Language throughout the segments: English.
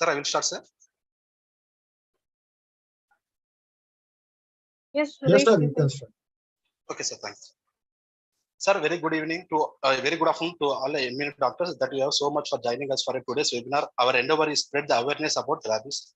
Sir, I will start, sir. Yes, Yes, sir, Suresh, you can start. Okay, sir. Thanks. Sir, very good evening to very good afternoon to all the immune doctors that you have so much for joining us for today's webinar. Our endeavor is spread the awareness about rabies,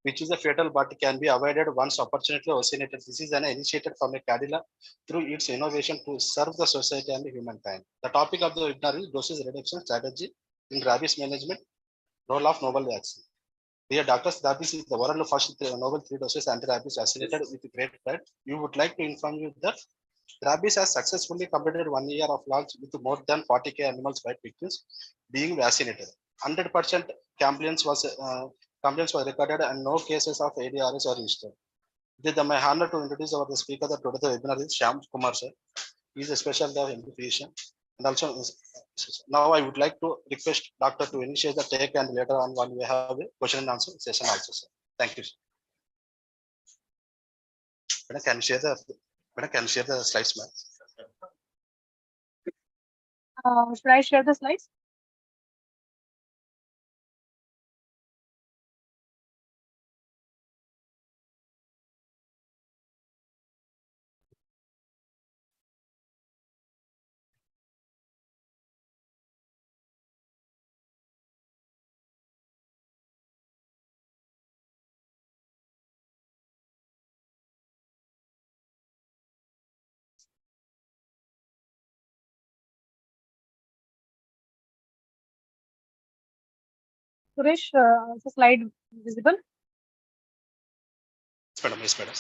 which is a fatal but can be avoided once opportunity originated. This is an initiated from a Cadila through its innovation to serve the society and humankind. The topic of the webinar is dosage reduction strategy in rabies management, role of novel vaccine. Dear doctors, rabies is the world's first novel 3 doses anti-rabies vaccinated with great pride. We would like to inform you that rabies has successfully completed 1 year of launch with more than 40k animals bite victims being vaccinated. 100% compliance was recorded and no cases of ADRS are registered. It is my honor to introduce our speaker that today the webinar is Shyam Kumar sir. He is a specialty of physician. And also now I would like to request doctor to initiate the take and later on when we have a question and answer session also, sir. Thank you. Madam, can you share the slides, ma'am? should I share the slides? Suresh, is the slide visible? Yes, madam.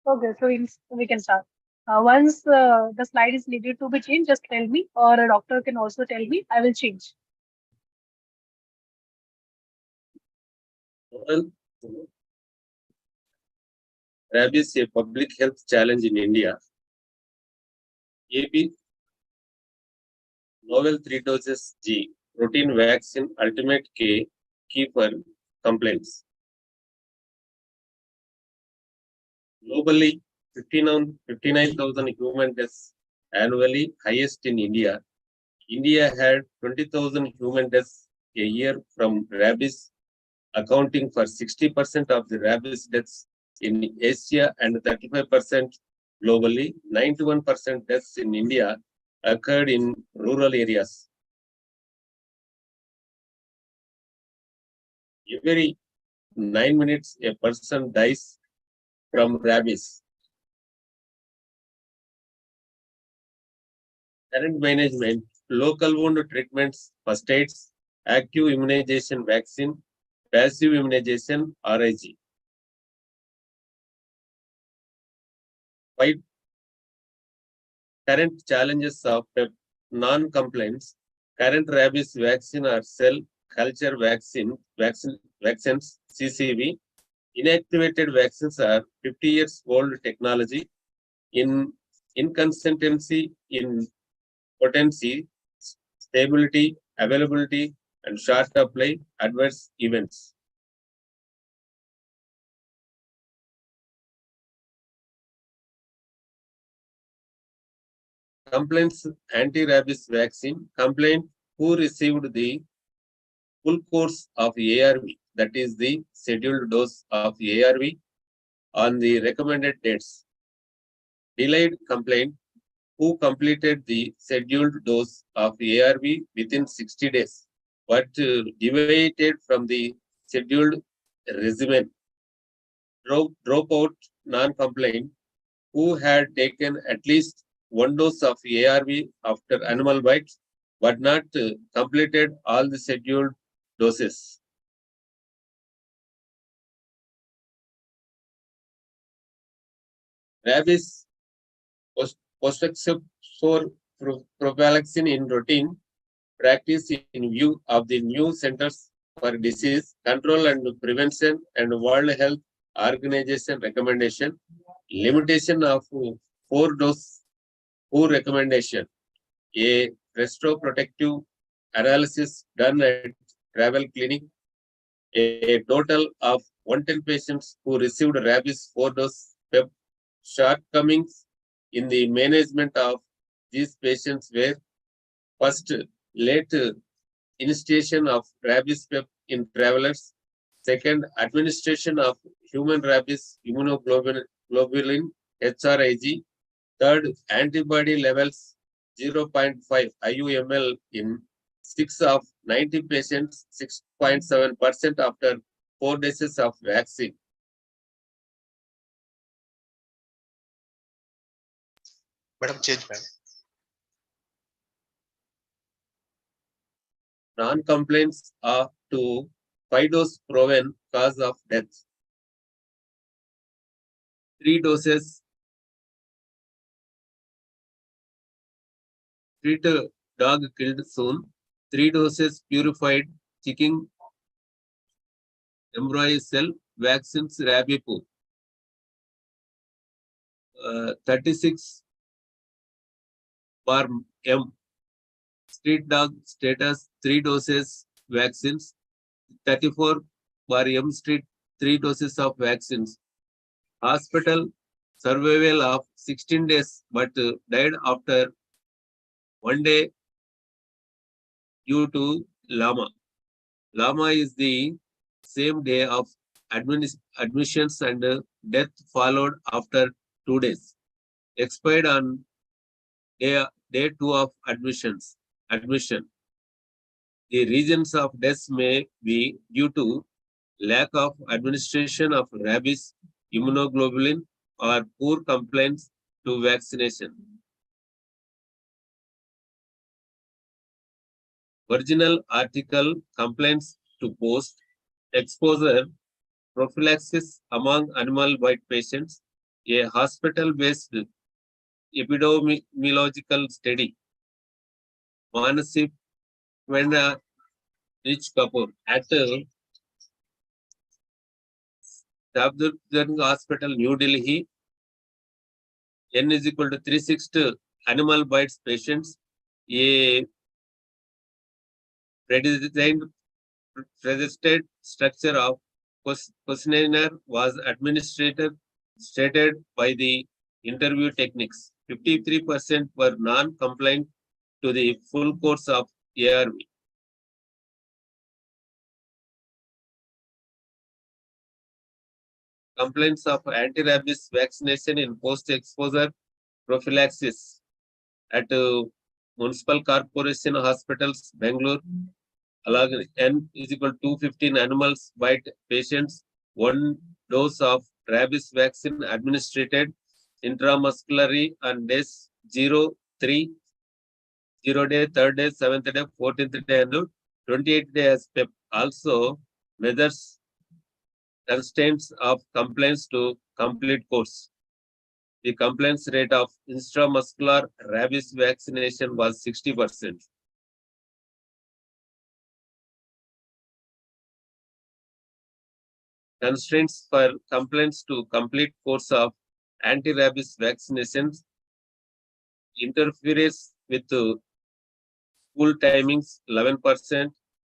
Okay, so we can start. Once the slide is needed to be changed, just tell me, or a doctor can also tell me. I will change. Well, rabies is a public health challenge in India. AB novel 3 doses G protein vaccine ultimate K key for complaints. Globally, 59,000 human deaths annually, highest in India. India had 20,000 human deaths a year from rabies, accounting for 60% of the rabies deaths in Asia and 35% globally. 91% deaths in India occurred in rural areas. Every 9 minutes, a person dies from rabies. Current management, local wound treatments, first aids, active immunization vaccine, passive immunization, RIG. Current challenges of non-compliance, current rabies vaccine or cell culture vaccines, CCV. Inactivated vaccines are 50 years old technology. Inconsistency in potency, stability, availability, and short supply, adverse events. Complaints anti-rabies vaccine. Complaint who received the full course of ARV, that is the scheduled dose of ARV on the recommended dates. Delayed complaint who completed the scheduled dose of ARV within 60 days, but deviated from the scheduled regimen. Dropout non-compliant who had taken at least 1 dose of ARV after animal bites, but not completed all the scheduled doses. Rabies post-exposure prophylaxis in routine practice in view of the new Centers for Disease Control and Prevention and World Health Organization recommendation, limitation of 4-dose recommendation. A retrospective analysis done at travel clinic. A total of 110 patients who received rabies 4-dose PEP. Shortcomings in the management of these patients were first, late initiation of rabies PEP in travelers, Second, administration of human rabies immunoglobulin HRIG. Third, antibody levels 0.5 IUML in 6 of 90 patients, 6.7% after 4 doses of vaccine. Madam, change, ma'am. Non-complaints are to 5-dose proven cause of death. 3 doses treat a dog killed soon. 3 doses purified chicken embryo cell vaccines Rabipur. 36 per M. Street dog status 3 doses vaccines. 34 per M street 3 doses of vaccines. Hospital survival of 16 days but died after 1 day due to Lama. Lama is the same day of admissions and death followed after 2 days. Expired on day 2 of admission. The reasons of death may be due to lack of administration of rabies immunoglobulin or poor compliance to vaccination. Original article complaints to post exposure prophylaxis among animal bite patients, a hospital-based epidemiological study. Manasi Venda Rich Kapoor at Safdarjung Hospital, New Delhi. N is equal to 360 animal bites patients. A predesigned registered structure of questionnaire was administered stated by the interview techniques. 53% were non-compliant to the full course of ARV. Complaints of anti-rabies vaccination in post-exposure prophylaxis at Municipal Corporation Hospitals, Bangalore. N is equal to 215 animals bite patients. 1 dose of rabies vaccine administered intramuscularly on days 0, 3, 0 day, 3rd day, 7th day, 14th day, and 28th day as PEP. Also measures constraints of complaints to complete course. The complaints rate of intramuscular rabies vaccination was 60%. Constraints for complaints to complete course of anti-rabies vaccinations, interference with school timings 11%,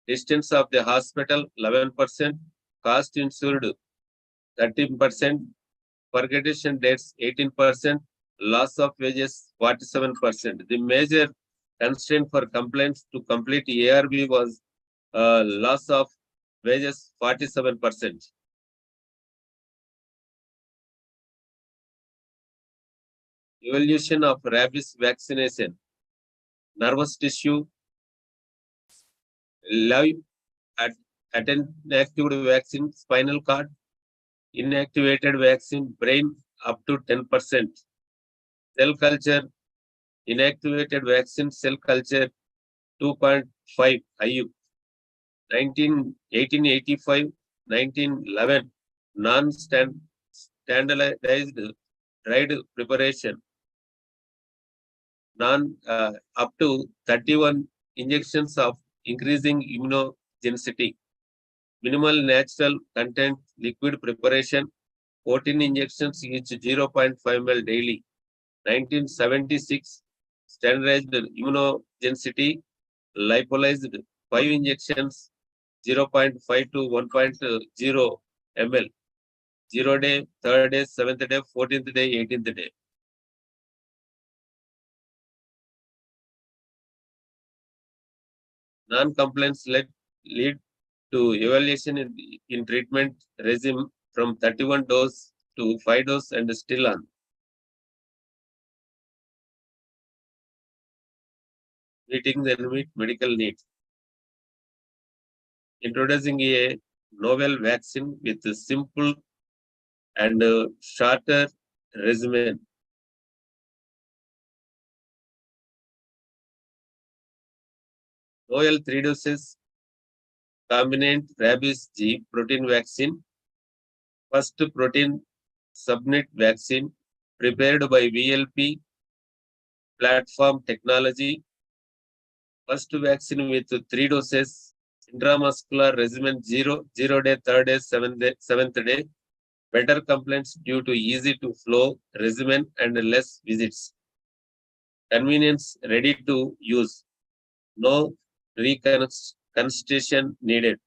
distance of the hospital 11%, cost insured 13%, forgetting dates 18%, loss of wages 47%. The major constraint for complaints to complete ARV was loss of wages 47%. Evolution of rabies vaccination, nervous tissue, live inactivated vaccine, spinal cord, inactivated vaccine, brain up to 10%. Cell culture, inactivated vaccine, cell culture 2.5 IU. 1885, 1911, non-standardized dried preparation. Up to 31 injections of increasing immunogenicity. Minimal natural content liquid preparation, 14 injections each 0.5 ml daily. 1976, standardized immunogenicity, lyophilized 5 injections, 0.5 to 1.0 ml. 0 day, 3rd day, 7th day, 14th day, 18th day. Non-compliance lead to evaluation in treatment regime from 31 dose to 5 dose and still on. Meeting the unmet medical needs. Introducing a novel vaccine with a simple and shorter regimen. Novel 3 doses combinant rabies G protein vaccine. First protein subnet vaccine prepared by VLP platform technology. First vaccine with 3 doses, intramuscular regimen 0 day, 3rd day, 7th day. Better complaints due to easy to flow regimen and less visits. Convenience, ready to use. No reconstitution needed.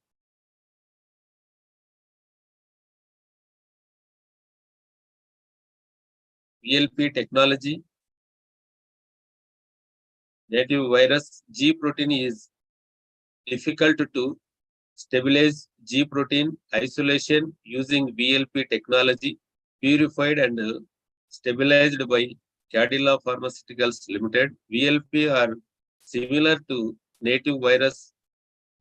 VLP technology. Native virus G protein is difficult to stabilize. G protein isolation using VLP technology, purified and stabilized by Cadila Pharmaceuticals Limited. VLP are similar to native virus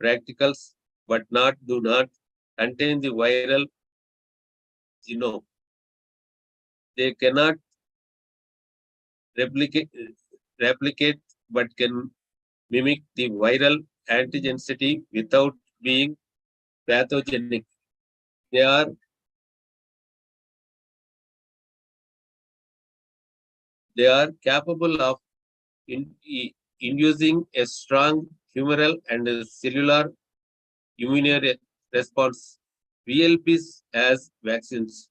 practicals, but do not contain the viral genome. They cannot replicate but can mimic the viral antigenicity without being pathogenic. They are capable of inducing a strong humoral and cellular immune response. VLPs as vaccines.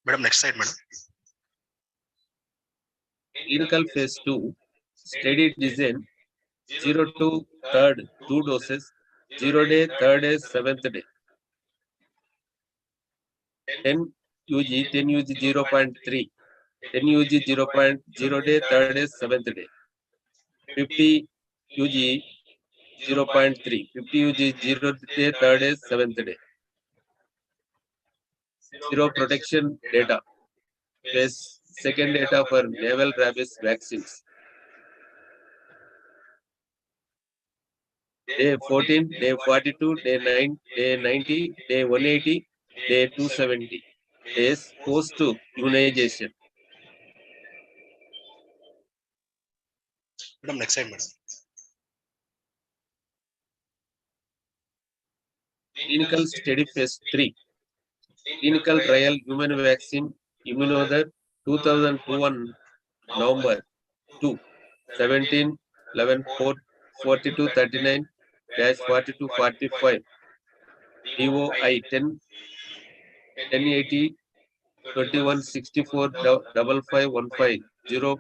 Madam, next slide, madam. Clinical phase 2 study design 0 to 3rd 2 doses, 0 day, 3rd day, 7th day. 10 UG, 10 UG 0.3, 10 UG 0.0 day, 3rd day, 7th day. 50 UG 0.3, 50 UG 0 day, 3rd day, 7th day. Zero protection data. Phase second data for naval rabies vaccines. Day 14, day 42, day 9, day 90, day 180, day 270. Days post immunization. Madam, next slide, madam. Clinical study phase 3. Clinical trial human vaccine Immunother 2001 November 2 17 11 4 42 39 42 45 DOI 10 1080 21 64 5515 0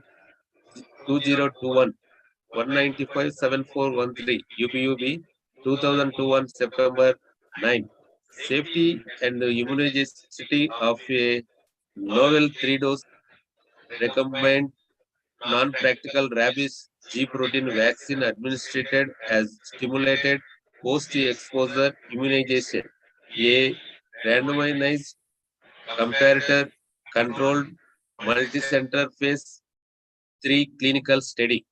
2021 195 7413 UPUB 2021 September 9. Safety and immunogenicity of a novel 3-dose recombinant non-practical rabies G protein vaccine administered as stimulated post-exposure immunization. A randomized comparator controlled multicenter phase 3 clinical study.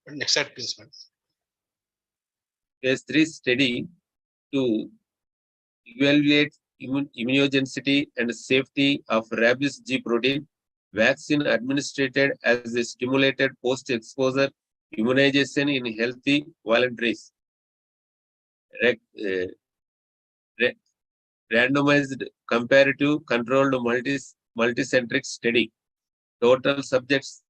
Next slide, please, madam. Phase 3 study to evaluate immunogenicity and safety of rabies G protein vaccine administered as a stimulated post-exposure immunization in healthy volunteers. Randomized comparative controlled multicentric study. Total subjects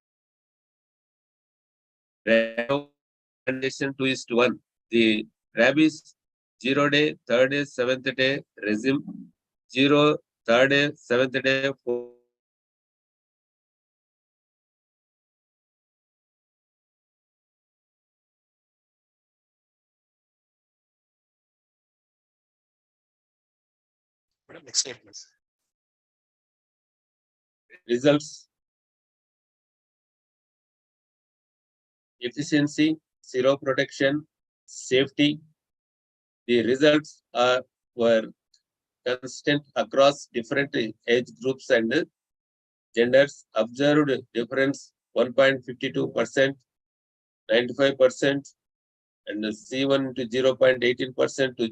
recommendation 2:1. The rabies 0 day, 3rd day, 7th day regime 0, 3rd day, 7th day. Madam, next slide, please. Results. efficiency, seroprotection, safety. The results were consistent across different age groups and genders. Observed difference 1.52%, 95%, and C1 to 0.18% to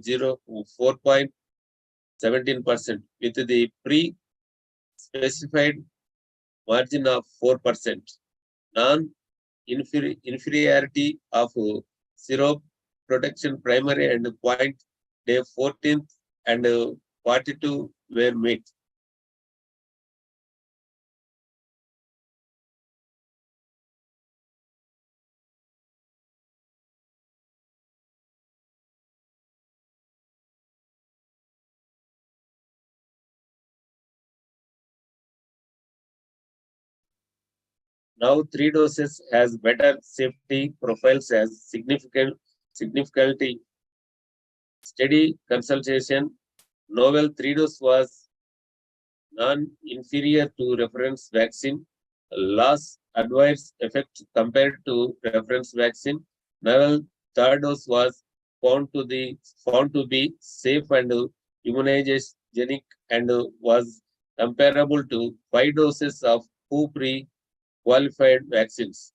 4.17%, with the pre-specified margin of 4%. Non-inferiority of seroprotection primary and point day 14th and 42 were met. Now 3 doses has better safety profiles as significantly steady consultation. Novel 3-dose was non-inferior to reference vaccine. Less adverse effect compared to reference vaccine. Novel 3rd dose was found to be safe and immunogenic and was comparable to 5 doses of 2 pre-qualified vaccines.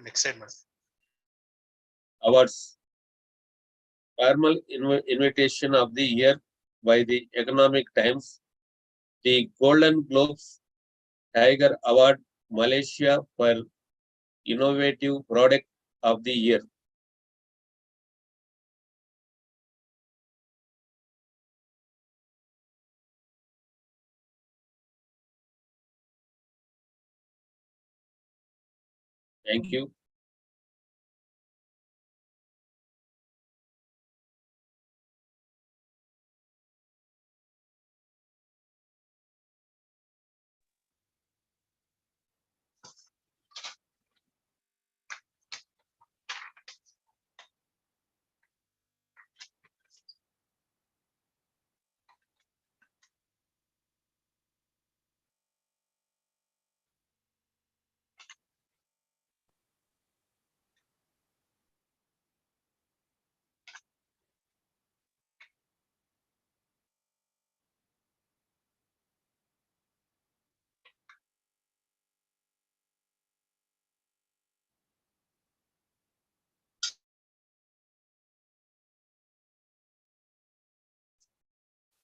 Next slide, madam. Awards. Formal invitation of the year by the Economic Times. The Golden Globes Tiger Award Malaysia for Innovative Product of the Year. Thank you.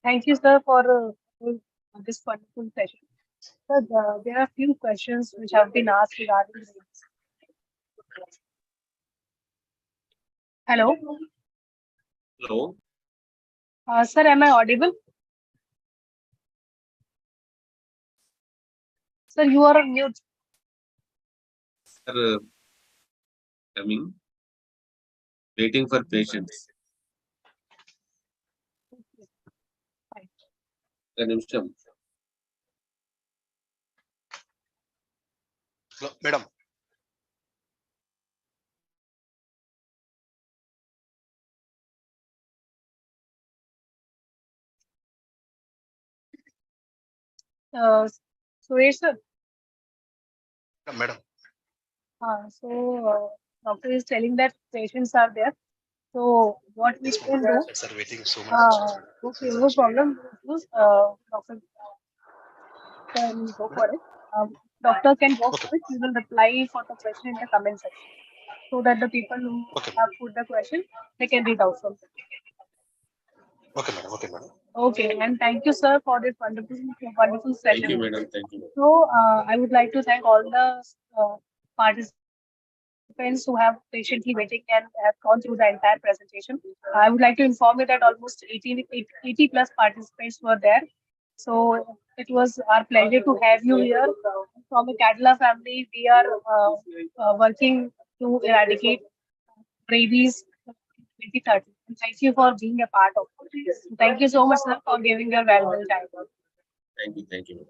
Thank you, sir, for this wonderful session. Sir, there are few questions which have been asked regarding this. Hello, Hello. sir, am I audible? Sir, you are on mute. Sir, coming. Waiting for patience. A నిమిషం. Hello, madam. Suresh, sir. Madam. Doctor is telling that patients are there. So what we can do? Sir, waiting so much. Okay, no problem. Doctor can go for it. Doctor can go for it. We will reply for the question in the comment section, so that the people who have put the question, they can read out from it. Okay, madam. Okay, madam. Okay, and thank you, sir, for this wonderful session. Thank you, madam. Thank you. So I would like to thank all the participants who have patiently waiting and have gone through the entire presentation. I would like to inform you that almost 80 plus participants were there. So it was our pleasure to have you here. From the Cadila family, we are working to eradicate rabies 2030. And thank you for being a part of it. Thank you so much, sir, for giving your valuable time. Thank you. Thank you.